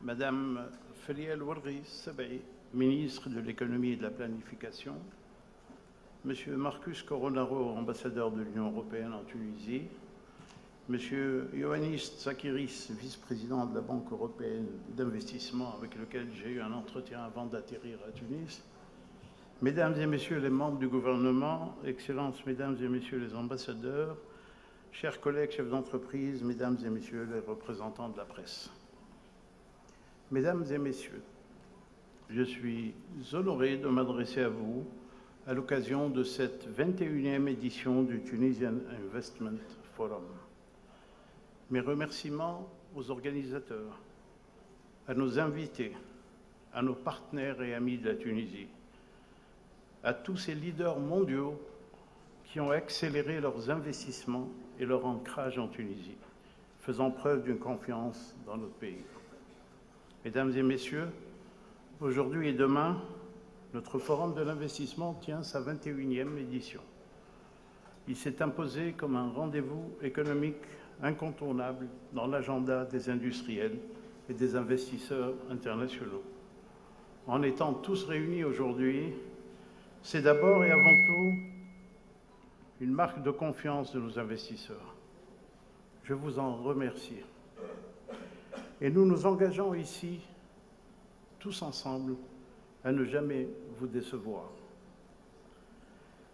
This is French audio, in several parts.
Madame Felia El-Warghi Sabahi, ministre de l'Économie et de la Planification, Monsieur Marcus Coronaro, ambassadeur de l'Union européenne en Tunisie, Monsieur Ioannis Tsakiris, vice-président de la Banque européenne d'investissement, avec lequel j'ai eu un entretien avant d'atterrir à Tunis, Mesdames et Messieurs les membres du gouvernement, Excellences, Mesdames et Messieurs les ambassadeurs, chers collègues chefs d'entreprise, Mesdames et Messieurs les représentants de la presse. Mesdames et Messieurs, je suis honoré de m'adresser à vous à l'occasion de cette 21e édition du Tunisian Investment Forum. Mes remerciements aux organisateurs, à nos invités, à nos partenaires et amis de la Tunisie, à tous ces leaders mondiaux qui ont accéléré leurs investissements et leur ancrage en Tunisie, faisant preuve d'une confiance dans notre pays. Mesdames et Messieurs, aujourd'hui et demain, notre Forum de l'investissement tient sa 21e édition. Il s'est imposé comme un rendez-vous économique incontournable dans l'agenda des industriels et des investisseurs internationaux. En étant tous réunis aujourd'hui, c'est d'abord et avant tout une marque de confiance de nos investisseurs. Je vous en remercie. Et nous nous engageons ici, tous ensemble, à ne jamais vous décevoir.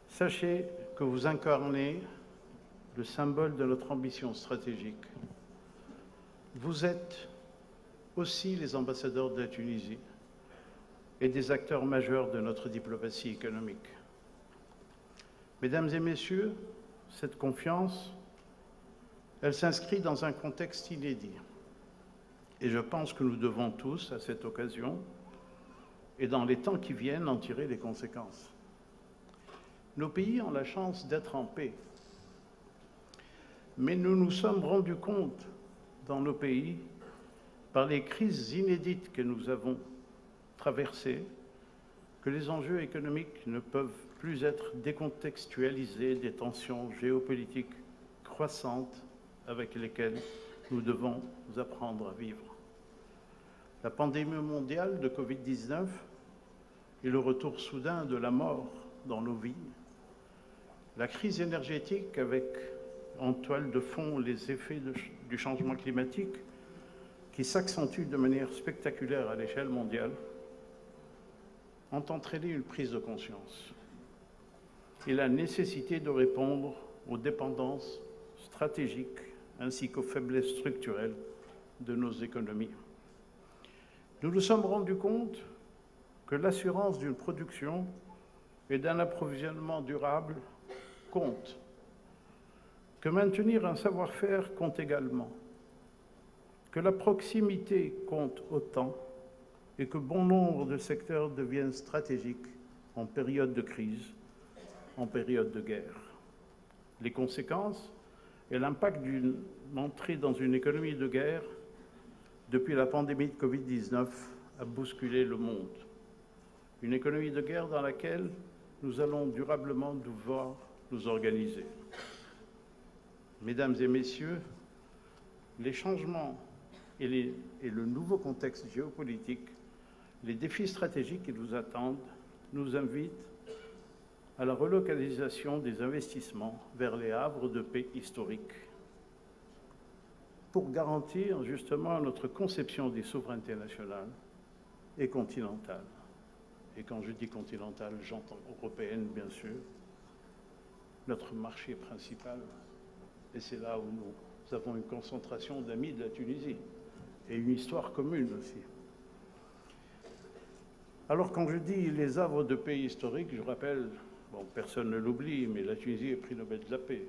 Sachez que vous incarnez le symbole de notre ambition stratégique. Vous êtes aussi les ambassadeurs de la Tunisie et des acteurs majeurs de notre diplomatie économique. Mesdames et Messieurs, cette confiance, elle s'inscrit dans un contexte inédit. Et je pense que nous devons tous, à cette occasion, et dans les temps qui viennent, en tirer les conséquences. Nos pays ont la chance d'être en paix. Mais nous nous sommes rendus compte dans nos pays, par les crises inédites que nous avons traversées, que les enjeux économiques ne peuvent plus être décontextualisés des tensions géopolitiques croissantes avec lesquelles nous devons apprendre à vivre. La pandémie mondiale de Covid-19 et le retour soudain de la mort dans nos vies, la crise énergétique avec en toile de fond les effets du changement climatique qui s'accentuent de manière spectaculaire à l'échelle mondiale, ont entraîné une prise de conscience et la nécessité de répondre aux dépendances stratégiques ainsi qu'aux faiblesses structurelles de nos économies. Nous nous sommes rendus compte que l'assurance d'une production et d'un approvisionnement durable compte, que maintenir un savoir-faire compte également, que la proximité compte autant et que bon nombre de secteurs deviennent stratégiques en période de crise, en période de guerre. Les conséquences et l'impact d'une entrée dans une économie de guerre depuis la pandémie de Covid-19 a bousculé le monde. Une économie de guerre dans laquelle nous allons durablement devoir nous organiser. Mesdames et Messieurs, les changements et le nouveau contexte géopolitique, les défis stratégiques qui nous attendent, nous invitent à la relocalisation des investissements vers les havres de paix historiques pour garantir justement notre conception des souverainetés nationales et continentales. Et quand je dis continentale, j'entends européenne, bien sûr, notre marché principal. Et c'est là où nous avons une concentration d'amis de la Tunisie et une histoire commune aussi. Alors quand je dis les havres de paix historiques, je rappelle, bon, personne ne l'oublie, mais la Tunisie est prix Nobel de la paix.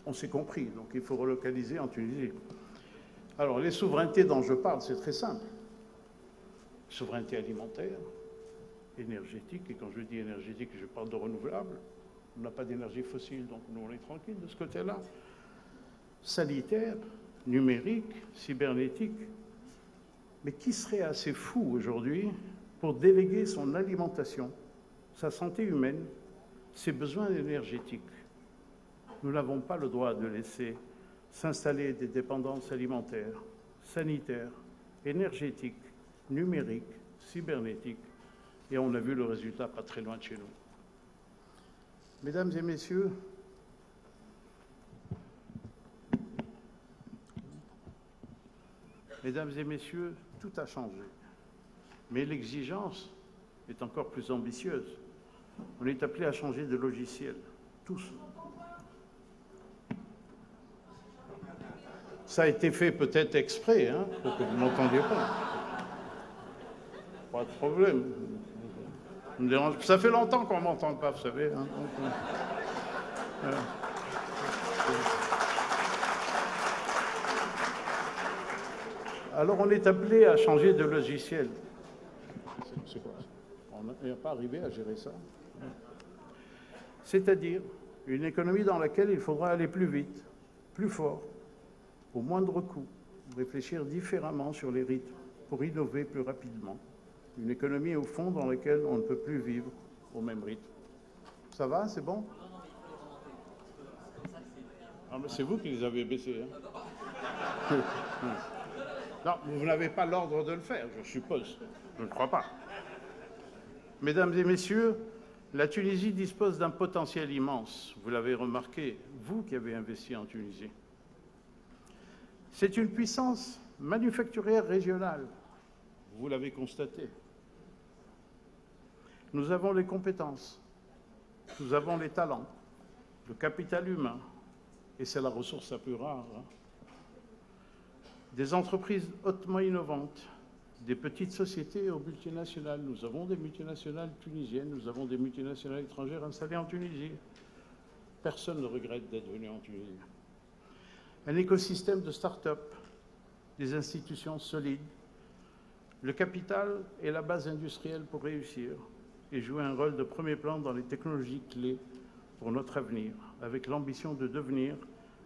On s'est compris, donc il faut relocaliser en Tunisie. Alors les souverainetés dont je parle, c'est très simple. Souveraineté alimentaire, énergétique, et quand je dis énergétique, je parle de renouvelables. On n'a pas d'énergie fossile, donc nous on est tranquille de ce côté-là. Sanitaire, numérique, cybernétique. Mais qui serait assez fou aujourd'hui pour déléguer son alimentation, sa santé humaine, ses besoins énergétiques? Nous n'avons pas le droit de laisser s'installer des dépendances alimentaires sanitaire, énergétique, numérique, cybernétique, et on a vu le résultat pas très loin de chez nous. Mesdames et messieurs, tout a changé. Mais l'exigence est encore plus ambitieuse. On est appelé à changer de logiciel, tous. Ça a été fait peut-être exprès, hein, pour que vous ne m'entendiez pas. Pas de problème. Ça fait longtemps qu'on ne m'entend pas, vous savez. Hein, Alors on est appelé à changer de logiciel. C'est quoi? On n'est pas arrivé à gérer ça. C'est-à-dire une économie dans laquelle il faudra aller plus vite, plus fort, au moindre coût, réfléchir différemment sur les rythmes pour innover plus rapidement. Une économie, au fond, dans laquelle on ne peut plus vivre au même rythme. Ça va? C'est bon? Ah, c'est vous qui les avez baissés. Hein? Non, vous n'avez pas l'ordre de le faire, je suppose. Je ne crois pas. Mesdames et messieurs, la Tunisie dispose d'un potentiel immense. Vous l'avez remarqué, vous qui avez investi en Tunisie. C'est une puissance manufacturière régionale. Vous l'avez constaté. Nous avons les compétences, nous avons les talents, le capital humain, et c'est la ressource la plus rare. Hein. Des entreprises hautement innovantes, des petites sociétés aux multinationales. Nous avons des multinationales tunisiennes, nous avons des multinationales étrangères installées en Tunisie. Personne ne regrette d'être venu en Tunisie. Un écosystème de start-up, des institutions solides. Le capital est la base industrielle pour réussir et jouer un rôle de premier plan dans les technologies clés pour notre avenir, avec l'ambition de devenir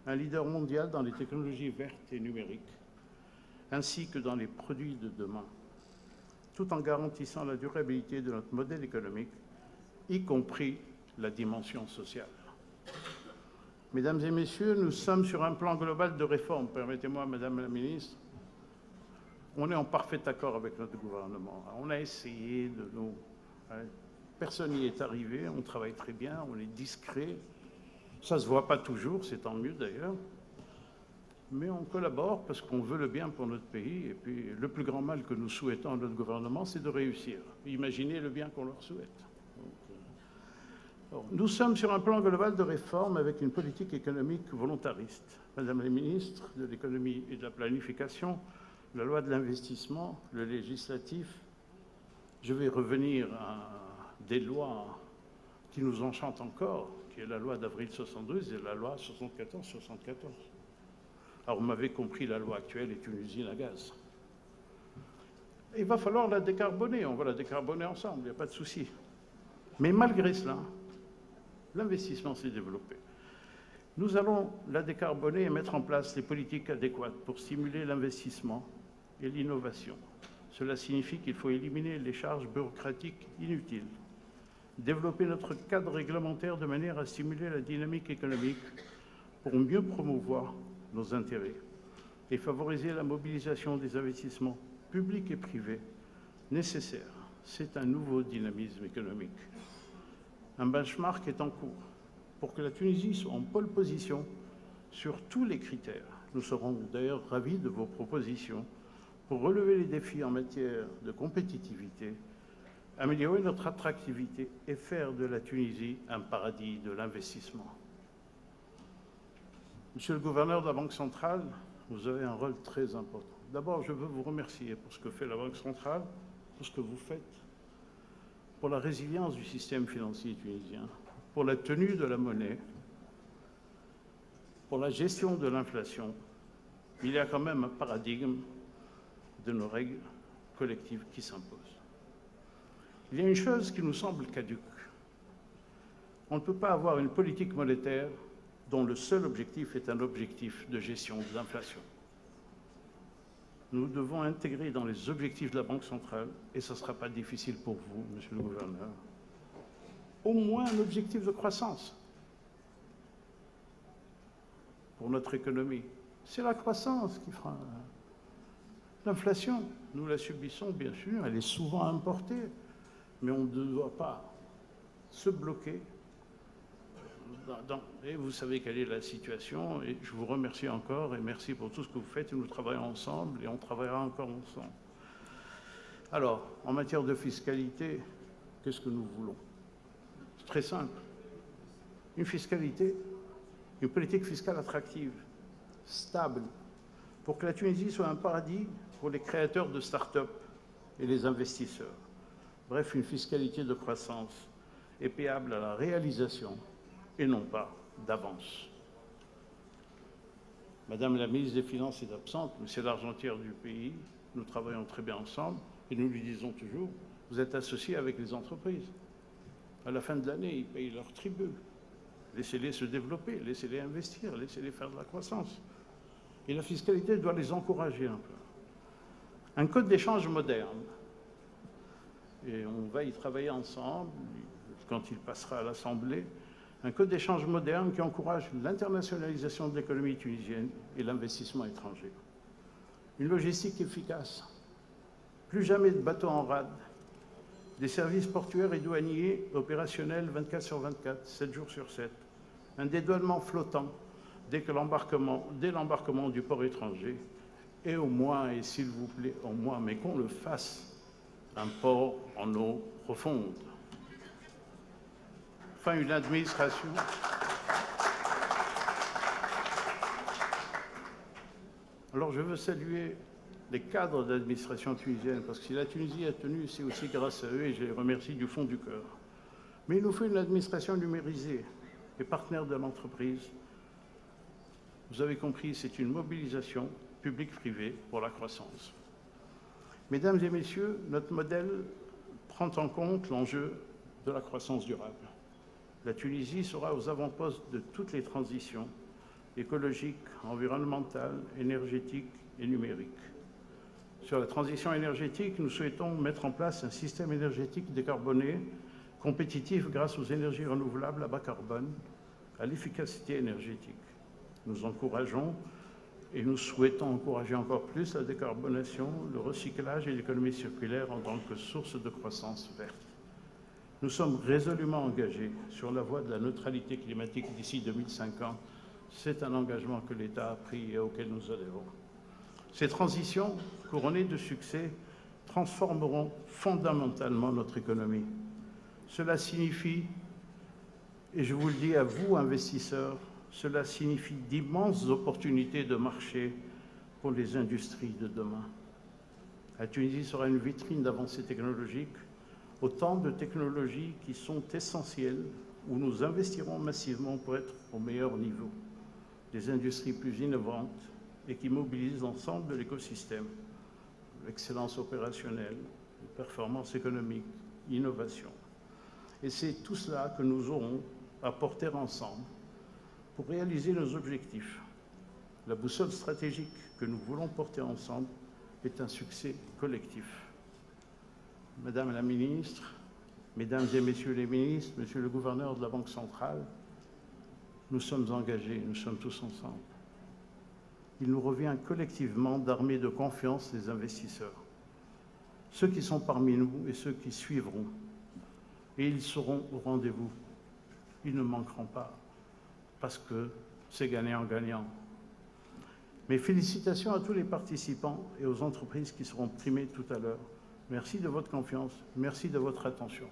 un leader mondial dans les technologies vertes et numériques, ainsi que dans les produits de demain, tout en garantissant la durabilité de notre modèle économique, y compris la dimension sociale. Mesdames et messieurs, nous sommes sur un plan global de réforme. Permettez-moi, Madame la Ministre, on est en parfait accord avec notre gouvernement. On a essayé de nous... Personne n'y est arrivé, on travaille très bien, on est discret. Ça ne se voit pas toujours, c'est tant mieux d'ailleurs. Mais on collabore parce qu'on veut le bien pour notre pays. Et puis, le plus grand mal que nous souhaitons à notre gouvernement, c'est de réussir. Imaginez le bien qu'on leur souhaite. Donc, nous sommes sur un plan global de réforme avec une politique économique volontariste. Madame la ministre de l'économie et de la planification, la loi de l'investissement, le législatif, je vais revenir à des lois qui nous enchantent encore, qui est la loi d'avril 72 et la loi 74-74. Alors, vous m'avez compris, la loi actuelle est une usine à gaz. Il va falloir la décarboner, on va la décarboner ensemble, il n'y a pas de souci. Mais malgré cela, l'investissement s'est développé. Nous allons la décarboner et mettre en place les politiques adéquates pour stimuler l'investissement et l'innovation. Cela signifie qu'il faut éliminer les charges bureaucratiques inutiles, développer notre cadre réglementaire de manière à stimuler la dynamique économique pour mieux promouvoir nos intérêts et favoriser la mobilisation des investissements publics et privés nécessaires. C'est un nouveau dynamisme économique. Un benchmark est en cours pour que la Tunisie soit en pole position sur tous les critères. Nous serons d'ailleurs ravis de vos propositions pour relever les défis en matière de compétitivité, améliorer notre attractivité et faire de la Tunisie un paradis de l'investissement. Monsieur le gouverneur de la Banque centrale, vous avez un rôle très important. D'abord, je veux vous remercier pour ce que fait la Banque centrale, pour ce que vous faites, pour la résilience du système financier tunisien, pour la tenue de la monnaie, pour la gestion de l'inflation. Il y a quand même un paradigme de nos règles collectives qui s'imposent. Il y a une chose qui nous semble caduque. On ne peut pas avoir une politique monétaire dont le seul objectif est un objectif de gestion de l'inflation. Nous devons intégrer dans les objectifs de la Banque centrale, et ce ne sera pas difficile pour vous, monsieur le gouverneur, au moins un objectif de croissance pour notre économie. C'est la croissance qui fera L'inflation, nous la subissons bien sûr, elle est souvent importée, mais on ne doit pas se bloquer. Et vous savez quelle est la situation, et je vous remercie encore, et merci pour tout ce que vous faites, et nous travaillons ensemble, et on travaillera encore ensemble. Alors, en matière de fiscalité, qu'est-ce que nous voulons? C'est très simple. Une fiscalité, une politique fiscale attractive, stable, pour que la Tunisie soit un paradis pour les créateurs de start-up et les investisseurs. Bref, une fiscalité de croissance et payable à la réalisation et non pas d'avance. Madame la ministre des Finances est absente, mais c'est l'argentière du pays. Nous travaillons très bien ensemble et nous lui disons toujours, vous êtes associés avec les entreprises. À la fin de l'année, ils payent leur tribut. Laissez-les se développer, laissez-les investir, laissez-les faire de la croissance. Et la fiscalité doit les encourager un peu. Un code d'échange moderne. Et on va y travailler ensemble, quand il passera à l'Assemblée. Un code d'échange moderne qui encourage l'internationalisation de l'économie tunisienne et l'investissement étranger. Une logistique efficace. Plus jamais de bateaux en rade. Des services portuaires et douaniers opérationnels 24 sur 24, 7 jours sur 7. Un dédouanement flottant dès l'embarquement du port étranger. Et au moins, et s'il vous plaît, au moins, mais qu'on le fasse, un port en eau profonde. Enfin, une administration. Alors, je veux saluer les cadres d'administration tunisienne, parce que si la Tunisie a tenu, c'est aussi grâce à eux, et je les remercie du fond du cœur. Mais il nous faut une administration numérisée et partenaire de l'entreprise. Vous avez compris, c'est une mobilisation publique-privée pour la croissance. Mesdames et messieurs, notre modèle prend en compte l'enjeu de la croissance durable. La Tunisie sera aux avant-postes de toutes les transitions écologiques, environnementales, énergétiques et numériques. Sur la transition énergétique, nous souhaitons mettre en place un système énergétique décarboné, compétitif grâce aux énergies renouvelables à bas carbone, à l'efficacité énergétique. Nous encourageons et nous souhaitons encourager encore plus la décarbonation, le recyclage et l'économie circulaire en tant que source de croissance verte. Nous sommes résolument engagés sur la voie de la neutralité climatique d'ici 2050. C'est un engagement que l'État a pris et auquel nous adhérons. Ces transitions, couronnées de succès, transformeront fondamentalement notre économie. Cela signifie, et je vous le dis à vous, investisseurs, cela signifie d'immenses opportunités de marché pour les industries de demain. La Tunisie sera une vitrine d'avancées technologiques, autant de technologies qui sont essentielles, où nous investirons massivement pour être au meilleur niveau. Des industries plus innovantes et qui mobilisent l'ensemble de l'écosystème. L'excellence opérationnelle, la performance économique, l'innovation. Et c'est tout cela que nous aurons à porter ensemble pour réaliser nos objectifs. La boussole stratégique que nous voulons porter ensemble est un succès collectif. Madame la ministre, Mesdames et Messieurs les ministres, Monsieur le gouverneur de la Banque centrale, nous sommes engagés, nous sommes tous ensemble. Il nous revient collectivement d'armer de confiance les investisseurs, ceux qui sont parmi nous et ceux qui suivront. Et ils seront au rendez-vous. Ils ne manqueront pas, parce que c'est gagnant-gagnant. Mes félicitations à tous les participants et aux entreprises qui seront primées tout à l'heure. Merci de votre confiance, merci de votre attention.